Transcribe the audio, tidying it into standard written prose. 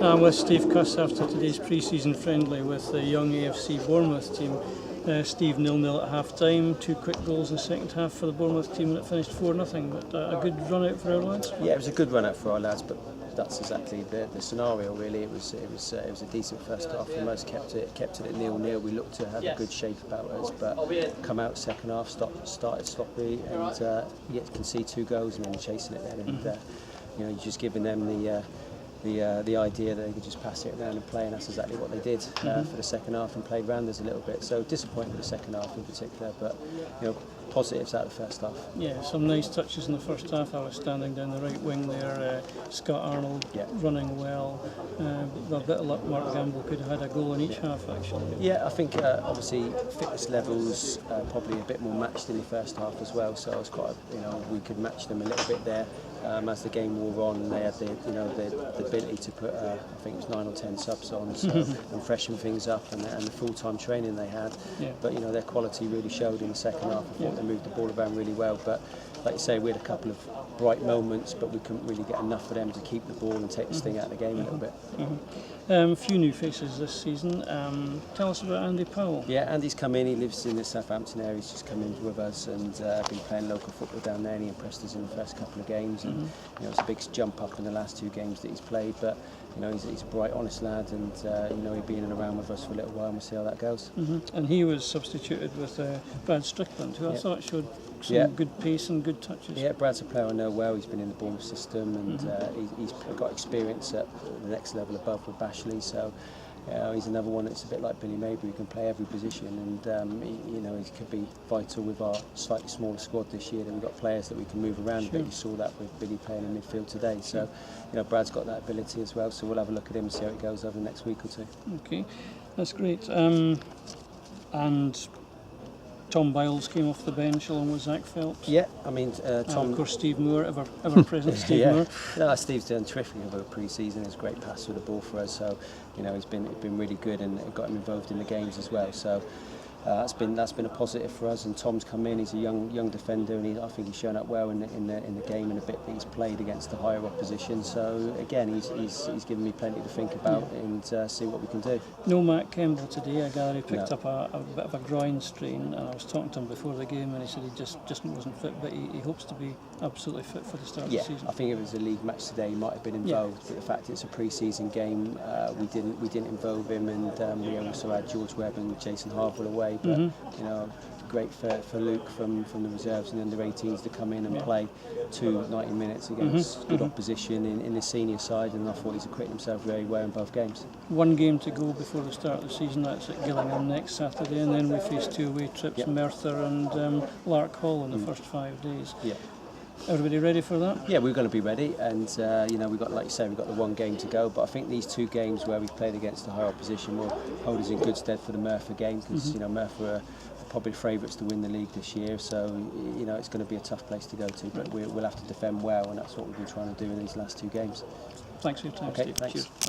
I'm with Steve Cuss after today's pre-season friendly with the young AFC Bournemouth team. Steve 0-0 at half-time, 2 quick goals in the second half for the Bournemouth team, and it finished 4-0. But a good run out for our lads. Yeah, it was a good run out for our lads, but that's exactly the scenario. Really, it was a decent first half. We most kept it at 0-0. We looked to have a good shape about us, but come out second half, started sloppy, and yet you can see 2 goals and then chasing it then, and you're just giving them the idea that they could just pass it around and play, and that's exactly what they did for the second half and played round us a little bit. So disappointed with the second half in particular, but positives out of the first half. Yeah, some nice touches in the first half. I was standing down the right wing there, Scott Arnold running well. With a bit of luck, Mark Gamble could have had a goal in each half actually. Yeah, I think obviously fitness levels probably a bit more matched in the first half as well. So I was quite, we could match them a little bit there. As the game wore on, they had the ability to put I think it was 9 or 10 subs on, so, and freshen things up, and the full-time training they had. Yeah. But their quality really showed in the second half. I thought they moved the ball around really well. But like you say, we had a couple of bright moments, but we couldn't really get enough of them to keep the ball and take the sting out of the game a little bit. A few new faces this season. Tell us about Andy Powell. Yeah, Andy's come in. He lives in the Southampton area. He's just come in with us and been playing local football down there. And he impressed us in the first couple of games. And it's a big jump up in the last 2 games that he's played. But he's a bright, honest lad, and he'll be in and around with us for a little while, and we'll see how that goes. And he was substituted with Brad Strickland, who I thought showed some good pace and good touches. Yeah, Brad's a player I know well. He's been in the Bournemouth system, and he's got experience at the next level above with Bashley. So he's another one that's a bit like Billy Maybury, who can play every position, and he could be vital with our slightly smaller squad this year. That we've got players that we can move around. But you saw that with Billy playing in midfield today. So Brad's got that ability as well. So we'll have a look at him and see how it goes over the next week or 2. Okay, that's great. And Tom Biles came off the bench along with Zach Phelps. Yeah, I mean Tom. Of course, Steve Moore, ever present. Steve Moore. No, Steve's done terrific over pre-season. He's a great passer with the ball for us. So he's been really good, and it got him involved in the games as well. So that's been a positive for us. And Tom's come in. He's a young defender, and I think he's shown up well in the game and a bit that he's played against the higher opposition. So again, he's given me plenty to think about and see what we can do. No Matt Kemble today. I gather he picked up a bit of a groin strain, and I was talking to him before the game, and he said he just wasn't fit, but he hopes to be absolutely fit for the start of the season. I think it was a league match today. He might have been involved, but the fact it's a pre-season game, we didn't involve him, and we also had George Webb and Jason Harville away. But great for Luke from the reserves and under 18s to come in and play 90 minutes against good opposition in the senior side, and I thought he's acquitted himself very well in both games. 1 game to go before the start of the season. That's at Gillingham next Saturday, and then we face 2 away trips, Merthyr and Lark Hall in the first 5 days. Yeah. Everybody ready for that? Yeah, we're going to be ready, and we've got, like you say, we've got the 1 game to go. But I think these 2 games where we've played against the higher opposition will hold us in good stead for the Merthyr game, because Merthyr are probably favourites to win the league this year. So it's going to be a tough place to go to, but we'll have to defend well, and that's what we've been trying to do in these last 2 games. Thanks for your time, okay, Steve. Thanks. Cheers. Thanks.